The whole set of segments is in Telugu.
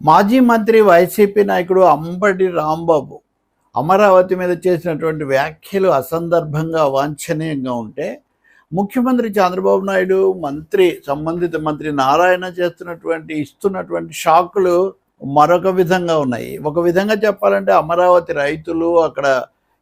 మాజీ మంత్రి వైసీపీ నాయకుడు అంబటి రాంబాబు అమరావతి మీద చేసినటువంటి వ్యాఖ్యలు అసందర్భంగా అవాంఛనీయంగా ఉంటే, ముఖ్యమంత్రి చంద్రబాబు నాయుడు సంబంధిత మంత్రి నారాయణ ఇస్తున్నటువంటి షాకులు మరొక విధంగా ఉన్నాయి. ఒక విధంగా చెప్పాలంటే అమరావతి రైతులు అక్కడ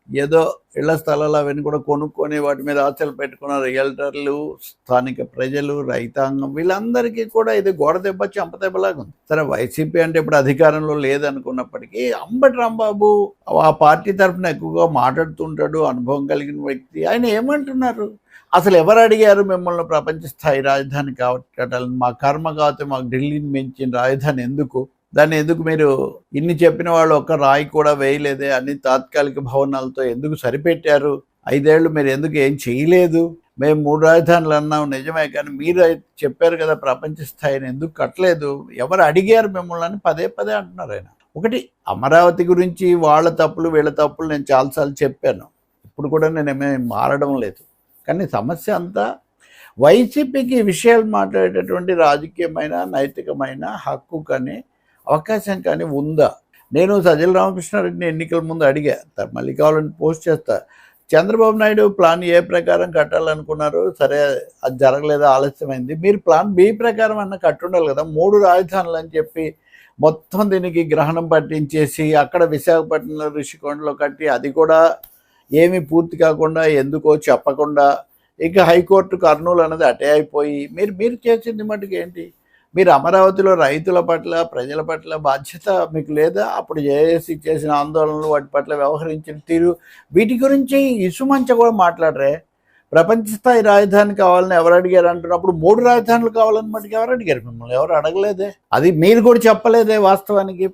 ఏదో ఇళ్ల స్థలాలు అవన్నీ కూడా కొనుక్కొని వాటి మీద ఆశలు పెట్టుకున్న రియల్టర్లు, స్థానిక ప్రజలు, రైతాంగం వీళ్ళందరికీ కూడా ఇది గోడ దెబ్బ చెంపదెబ్బలాగా ఉంది. సరే, వైసీపీ అంటే ఇప్పుడు అధికారంలో లేదనుకున్నప్పటికీ అంబటి రాంబాబు ఆ పార్టీ తరఫున ఎక్కువగా మాట్లాడుతుంటాడు, అనుభవం కలిగిన వ్యక్తి. ఆయన ఏమంటున్నారు? అసలు ఎవరు అడిగారు మిమ్మల్ని ప్రపంచ స్థాయి రాజధాని కట్టాలని? మా కర్మ కాకపోతే మాకు ఢిల్లీని మించిన రాజధాని ఎందుకు? దాన్ని ఎందుకు మీరు ఇన్ని చెప్పిన వాళ్ళు ఒక్క రాయి కూడా వేయలేదే? అన్ని తాత్కాలిక భవనాలతో ఎందుకు సరిపెట్టారు? 5 ఏళ్ళు మీరు ఎందుకు ఏం చేయలేదు? మేము 3 రాజధానులు అన్నాం నిజమే, కానీ మీరు చెప్పారు కదా ప్రపంచ స్థాయిని ఎందుకు కట్టలేదు? ఎవరు అడిగారు మిమ్మల్ని అని పదే పదే అంటున్నారు ఆయన. ఒకటి, అమరావతి గురించి వాళ్ళ తప్పులు వీళ్ళ తప్పులు నేను చాలాసార్లు చెప్పాను. ఇప్పుడు కూడా నేనేమీ మారడం లేదు. కానీ సమస్య అంతా వైసీపీకి ఈ విషయాలు మాట్లాడేటటువంటి రాజకీయమైన, నైతికమైన హక్కు కానీ అవకాశం కానీ ఉందా? నేను సజ్జల రామకృష్ణారెడ్డిని ఎన్నికల ముందు అడిగా, మళ్ళీ కావాలని పోస్ట్ చేస్తా. చంద్రబాబు నాయుడు ప్లాన్ ఏ ప్రకారం కట్టాలనుకున్నారు, సరే అది జరగలేదు, ఆలస్యమైంది. మీరు ప్లాన్ బి ప్రకారం అన్న కట్టుండాలి కదా. 3 రాజధానులు అని చెప్పి మొత్తం దీనికి గ్రహణం పట్టించేసి అక్కడ విశాఖపట్నంలో ఋషికొండలో కట్టి అది కూడా ఏమీ పూర్తి కాకుండా ఎందుకో చెప్పకుండా ఇక హైకోర్టు కర్నూలు అన్నది అటే అయిపోయి మీరు చేసింది మటుకు ఏంటి? మీరు అమరావతిలో రైతుల పట్ల, ప్రజల పట్ల బాధ్యత మీకు లేదా? అప్పుడు జేఏసీ చేసిన ఆందోళనలు, వాటి పట్ల వ్యవహరించిన తీరు, వీటి గురించి ఇసుమంచ కూడా మాట్లాడరే. ప్రపంచ స్థాయి రాజధాని కావాలని ఎవరు అడిగారు అంటున్నప్పుడు 3 రాజధానులు కావాలని మటుకు ఎవరు అడిగారు? మిమ్మల్ని ఎవరు అడగలేదే. అది మీరు కూడా చెప్పలేదే. వాస్తవానికి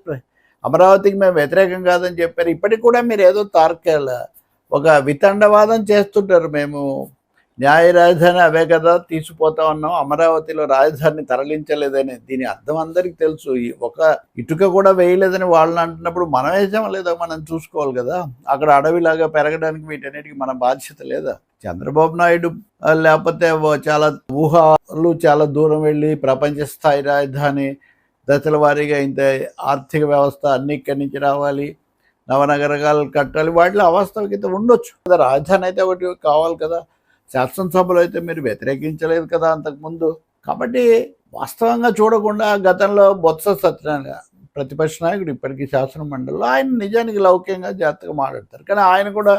అమరావతికి మేము వ్యతిరేకం కాదని చెప్పారు. ఇప్పటికి కూడా మీరు ఏదో ఒక వితండవాదం చేస్తుంటారు. మేము న్యాయ రాజధాని అవే కదా తీసుకుపోతా ఉన్నాం, అమరావతిలో రాజధానిని తరలించలేదని. దీని అర్థం అందరికీ తెలుసు. ఒక ఇటుక కూడా వేయలేదని వాళ్ళని అంటున్నప్పుడు మనం వేసామా లేదా మనం చూసుకోవాలి కదా. అక్కడ అడవిలాగా పెరగడానికి వీటన్నిటికీ మన బాధ్యత లేదా? చంద్రబాబు నాయుడు లేకపోతే చాలా దూరం వెళ్ళి ప్రపంచ స్థాయి రాజధాని దశల వారీగా ఇంత ఆర్థిక వ్యవస్థ అన్ని ఇక్కడి నుంచి రావాలి, నవనగరాలు కట్టాలి, వాటిలో అవాస్తవికత ఉండొచ్చు కదా. రాజధాని అయితే ఒకటి కావాలి కదా. శాసనసభలో అయితే మీరు వ్యతిరేకించలేదు కదా అంతకుముందు. కాబట్టి వాస్తవంగా చూడకుండా గతంలో బొత్స సత్యనారాయణ ప్రతిపక్ష నాయకుడు, ఇప్పటికీ శాసన మండలిలో, ఆయన నిజానికి లౌక్యంగా జాగ్రత్తగా మాట్లాడతారు. కానీ ఆయన కూడా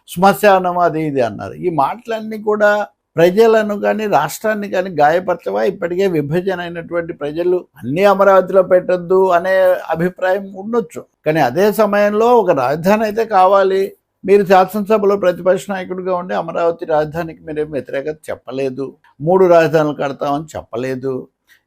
శ్మశానం అది ఇది అన్నారు. ఈ మాటలన్నీ కూడా ప్రజలను కానీ రాష్ట్రాన్ని కానీ గాయపరచవా? ఇప్పటికే విభజన అయినటువంటి ప్రజలు అన్ని అమరావతిలో పెట్టొద్దు అనే అభిప్రాయం ఉండొచ్చు. కానీ అదే సమయంలో ఒక రాజధాని అయితే కావాలి. మీరు శాసనసభలో ప్రతిపక్ష నాయకుడిగా ఉండి అమరావతి రాజధానికి మీరేం వ్యతిరేకత చెప్పలేదు, 3 రాజధానులు కడతామని చెప్పలేదు.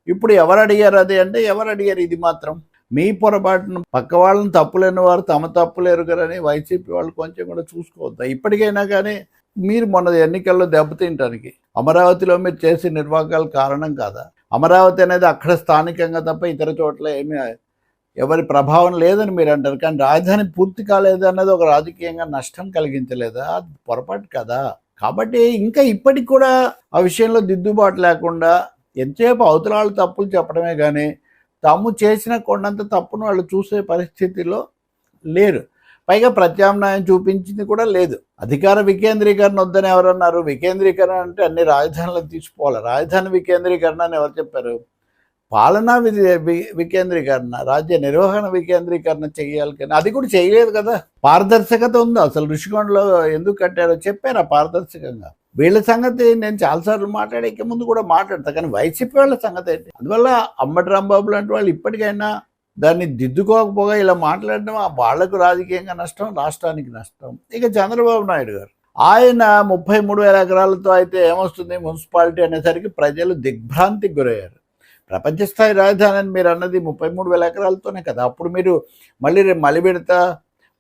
ఇప్పుడు ఎవరు అడిగారు అది అంటే ఎవరు అడిగారు? ఇది మాత్రం మీ పొరపాటును పక్క వాళ్ళని తప్పులేని వారు తమ తప్పులు ఎరుగరని వైసీపీ వాళ్ళు కొంచెం కూడా చూసుకోవద్దా? ఇప్పటికైనా కానీ మీరు మొన్న ఎన్నికల్లో దెబ్బతింటానికి అమరావతిలో మీరు చేసే నిర్వాహకాలు కారణం కాదా? అమరావతి అనేది అక్కడ స్థానికంగా తప్ప ఇతర చోట్ల ఏమీ ఎవరి ప్రభావం లేదని మీరు అంటారు. కానీ రాజధాని పూర్తి కాలేదు అన్నది ఒక రాజకీయంగా నష్టం కలిగించలేదా? అది పొరపాటు కదా. కాబట్టి ఇంకా ఇప్పటికి కూడా ఆ విషయంలో దిద్దుబాటు లేకుండా ఎంతసేపు అవతల వాళ్ళు తప్పులు చెప్పడమే కానీ తాము చేసిన కొండంత తప్పును వాళ్ళు చూసే పరిస్థితిలో లేరు. పైగా ప్రత్యామ్నాయం చూపించింది కూడా లేదు. అధికార వికేంద్రీకరణ వద్దని ఎవరన్నారు? వికేంద్రీకరణ అంటే అన్ని రాజధానులను తీసుకోవాలి. రాజధాని వికేంద్రీకరణ అని ఎవరు చెప్పారు? పాలనా వికేంద్రీకరణ, రాజ్య నిర్వహణ వికేంద్రీకరణ చేయాలి. కానీ అది కూడా చేయలేదు కదా. పారదర్శకత ఉందా? అసలు ఋషికొండలో ఎందుకు కట్టారో చెప్పారా పారదర్శకంగా? వీళ్ళ సంగతి నేను చాలాసార్లు మాట్లాడే ముందు కూడా మాట్లాడతా. కానీ వైసీపీ వాళ్ళ సంగతి ఏంటి? అందువల్ల అంబటి రాంబాబు లాంటి వాళ్ళు ఇప్పటికైనా దాన్ని దిద్దుకోకపోగా ఇలా మాట్లాడడం వాళ్లకు రాజకీయంగా నష్టం, రాష్ట్రానికి నష్టం. ఇక చంద్రబాబు నాయుడు గారు, ఆయన 33,000 ఎకరాలతో అయితే ఏమొస్తుంది మున్సిపాలిటీ అనేసరికి ప్రజలు దిగ్భ్రాంతికి గురయ్యారు. ప్రపంచ స్థాయి రాజధాని అని మీరు అన్నది 33,000 ఎకరాలతోనే కదా. అప్పుడు మీరు మళ్ళీ విడత,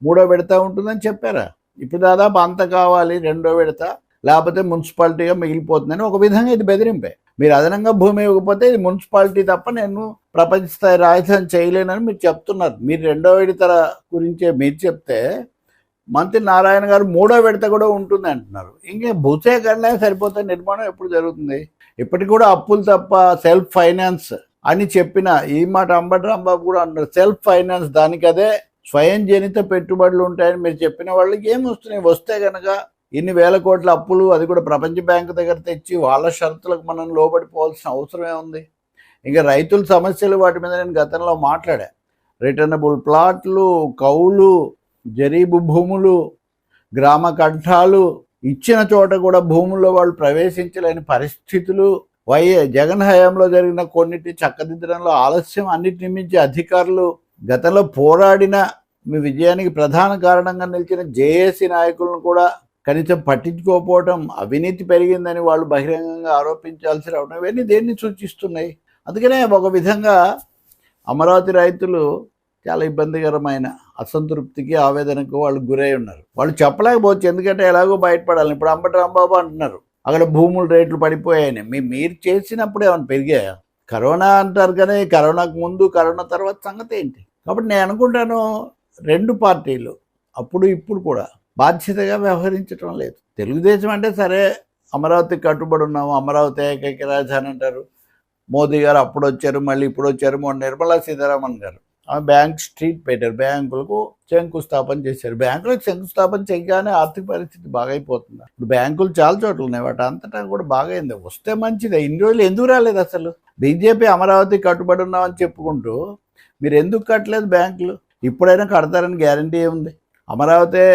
3వ విడత ఉంటుందని చెప్పారా? ఇప్పుడు దాదాపు అంత కావాలి, 2వ విడత, లేకపోతే మున్సిపాలిటీగా మిగిలిపోతుందని ఒక విధంగా ఇది బెదిరింపే. మీరు అదనంగా భూమి ఇవ్వకపోతే ఇది మున్సిపాలిటీ తప్ప నేను ప్రపంచ స్థాయి రాజధాని చేయలేనని మీరు చెప్తున్నారు. మీరు 2వ విడత గురించే మీరు చెప్తే మంత్రి నారాయణ గారు 3వ విడత కూడా ఉంటుంది అంటున్నారు. ఇంకా భూసేకరణ సరిపోతే నిర్మాణం ఎప్పుడు జరుగుతుంది? ఇప్పటికి కూడా అప్పులు తప్ప సెల్ఫ్ ఫైనాన్స్ అని చెప్పిన ఈ మాట అంబటి రాంబాబు కూడా అన్నారు. సెల్ఫ్ ఫైనాన్స్ దానికి అదే స్వయం జనిత పెట్టుబడులు ఉంటాయని మీరు చెప్పిన వాళ్ళకి ఏమి వస్తున్నాయి? వస్తే కనుక ఇన్ని వేల కోట్ల అప్పులు, అది కూడా ప్రపంచ బ్యాంకు దగ్గర తెచ్చి వాళ్ళ షరతులకు మనం లోబడిపోవాల్సిన అవసరమే ఉంది. ఇంకా రైతుల సమస్యలు వాటి మీద నేను గతంలో మాట్లాడా. రిటర్నబుల్ ప్లాట్లు, కౌలు, జరీబు భూములు, గ్రామ కంఠాలు ఇచ్చిన చోట కూడా భూముల్లో వాళ్ళు ప్రవేశించలేని పరిస్థితులు, జగన్ హయాంలో జరిగిన కొన్నిటి చక్కదిద్దడంలో ఆలస్యం, అన్నిటిని మించి అధికారులు గతంలో పోరాడిన మీ విజయానికి ప్రధాన కారణంగా నిలిచిన జేఏసీ నాయకులను కూడా కనీసం పట్టించుకోకపోవడం, అవినీతి పెరిగిందని వాళ్ళు బహిరంగంగా ఆరోపించాల్సి రావడం, ఇవన్నీ దేన్ని సూచిస్తున్నాయి? అందుకనే ఒక విధంగా అమరావతి రైతులు చాలా ఇబ్బందికరమైన అసంతృప్తికి, ఆవేదనకు వాళ్ళు గురై ఉన్నారు. వాళ్ళు చెప్పలేకపోవచ్చు, ఎందుకంటే ఎలాగో బయటపడాలి. ఇప్పుడు అంబటి రాంబాబు అంటున్నారు అక్కడ భూముల రేట్లు పడిపోయాయని. మీరు చేసినప్పుడు ఏమైనా పెరిగాయా? కరోనా అంటారు కానీ కరోనాకు ముందు, కరోనా తర్వాత సంగతి ఏంటి? కాబట్టి నేను అనుకుంటాను రెండు పార్టీలు అప్పుడు ఇప్పుడు కూడా బాధ్యతగా వ్యవహరించడం లేదు. తెలుగుదేశం అంటే సరే అమరావతికి కట్టుబడి ఉన్నాము, అమరావతి ఏకైక రాజధాని అంటారు. మోదీ గారు అప్పుడు వచ్చారు, మళ్ళీ ఇప్పుడు వచ్చారు. మొన్న నిర్మలా సీతారామన్ గారు బ్యాంక్ స్ట్రీట్ పెట్టారు, బ్యాంకులకు శంకుస్థాపన చేశారు. బ్యాంకులకు శంకుస్థాపన చేయగానే ఆర్థిక పరిస్థితి బాగైపోతుంది. ఇప్పుడు బ్యాంకులు చాలా చోట్ల ఉన్నాయి, వాటి అంతటా కూడా బాగైంది. వస్తే మంచిదే. ఇన్ని రోజులు ఎందుకు రాలేదు? అసలు బీజేపీ అమరావతి కట్టుబడి ఉన్నామని చెప్పుకుంటూ మీరు ఎందుకు కట్టలేదు బ్యాంకులు? ఇప్పుడైనా కడతారని గ్యారంటీ ఏముంది? అమరావతి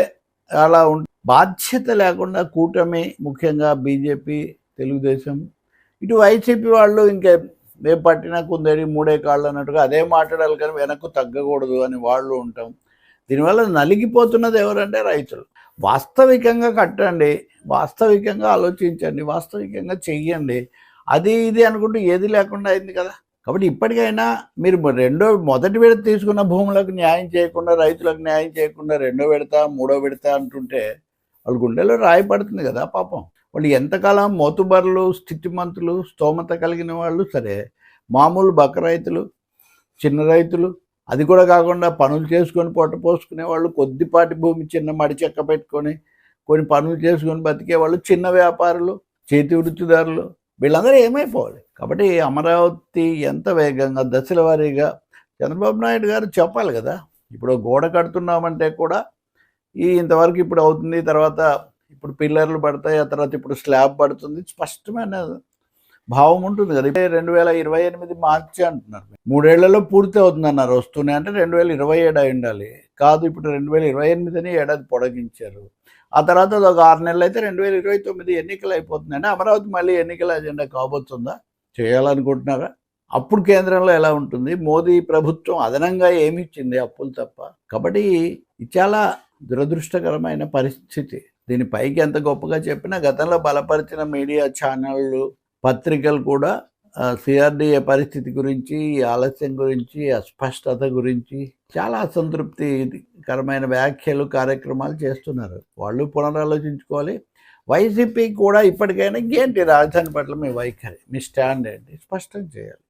అలా బాధ్యత లేకుండా కూటమి, ముఖ్యంగా బీజేపీ, తెలుగుదేశం, ఇటు వైసీపీ వాళ్ళు ఇంకా మేము పట్టినా కుందేడి మూడే కాళ్ళు అన్నట్టుగా అదే మాట్లాడాలి కానీ వెనక్కు తగ్గకూడదు అని వాళ్ళు ఉంటాం. దీనివల్ల నలిగిపోతున్నది ఎవరంటే రైతులు. వాస్తవికంగా కట్టండి, వాస్తవికంగా ఆలోచించండి, వాస్తవికంగా చెయ్యండి. అది ఇది అనుకుంటూ ఏది లేకుండా అయింది కదా. కాబట్టి ఇప్పటికైనా మీరు మొదటి విడత తీసుకున్న భూములకు న్యాయం చేయకుండా, రైతులకు న్యాయం చేయకుండా రెండో విడత, మూడో విడత అంటుంటే వాళ్ళ గుండెలో రాయి పడుతుంది కదా పాపం. వాళ్ళు ఎంతకాలం మోతుబరులు, స్థితిమంతులు, స్తోమత కలిగిన వాళ్ళు సరే, మామూలు బక్క రైతులు, చిన్న రైతులు, అది కూడా కాకుండా పనులు చేసుకొని పొట్ట పోసుకునే వాళ్ళు, కొద్దిపాటి భూమి చిన్న మడి చెక్క పెట్టుకొని కొన్ని పనులు చేసుకొని బతికే వాళ్ళు, చిన్న వ్యాపారులు, చేతి వృత్తిదారులు, వీళ్ళందరూ ఏమైపోవాలి? కాబట్టి అమరావతి ఎంత వేగంగా దశల వారీగా చంద్రబాబు నాయుడు గారు చెప్పాలి కదా. ఇప్పుడు గోడ కడుతున్నామంటే కూడా ఇంతవరకు ఇప్పుడు అవుతుంది, తర్వాత ఇప్పుడు పిల్లర్లు పడతాయి, ఆ తర్వాత ఇప్పుడు స్లాబ్ పడుతుంది, స్పష్టమైన భావం ఉంటుంది కదా. 2028 మార్చి అంటున్నారు, 3 ఏళ్లలో పూర్తి అవుతుంది అన్నారు. వస్తున్నాయి అంటే 2027 అయి ఉండాలి. కాదు, ఇప్పుడు 2028 ఏడాది పొడిగించారు. ఆ తర్వాత ఒక 6 నెలలు అయితే 2029 ఎన్నికలు అయిపోతుంది. అంటే అమరావతి మళ్ళీ ఎన్నికల అజెండా కాబోతుందా? చేయాలనుకుంటున్నారా? అప్పుడు కేంద్రంలో ఎలా ఉంటుంది? మోదీ ప్రభుత్వం అదనంగా ఏమి ఇచ్చింది? అప్పులు తప్ప. కాబట్టి ఇది చాలా దురదృష్టకరమైన పరిస్థితి. దీని పైకి ఎంత గొప్పగా చెప్పినా గతంలో బలపరిచిన మీడియా ఛానళ్ళు, పత్రికలు కూడా సిఆర్డీఏ పరిస్థితి గురించి, ఆలస్యం గురించి, అస్పష్టత గురించి చాలా అసంతృప్తికరమైన వ్యాఖ్యలు, కార్యక్రమాలు చేస్తున్నారు. వాళ్ళు పునరాలోచించుకోవాలి. వైసీపీ కూడా ఇప్పటికైనా ఏంటి రాజధాని పట్ల మీ వైఖరి, మీ స్టాండ్ ఏంటి స్పష్టం చేయాలి.